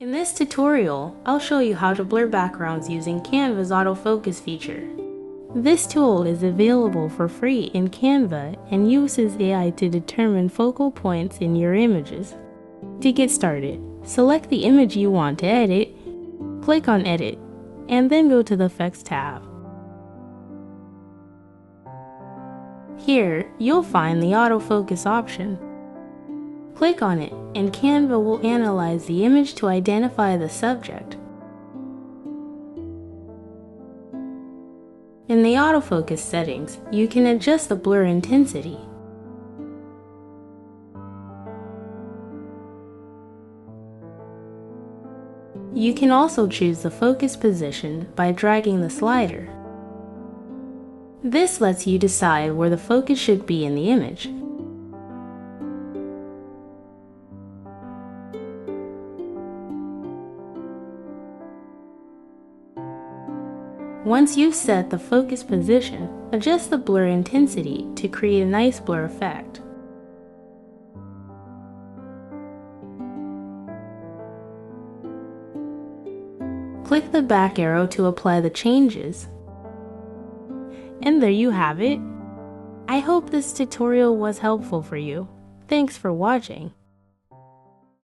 In this tutorial, I'll show you how to blur backgrounds using Canva's autofocus feature. This tool is available for free in Canva and uses AI to determine focal points in your images. To get started, select the image you want to edit, click on Edit, and then go to the Effects tab. Here, you'll find the autofocus option. Click on it, and Canva will analyze the image to identify the subject. In the autofocus settings, you can adjust the blur intensity. You can also choose the focus position by dragging the slider. This lets you decide where the focus should be in the image. Once you've set the focus position, adjust the blur intensity to create a nice blur effect. Click the back arrow to apply the changes. And there you have it. I hope this tutorial was helpful for you. Thanks for watching.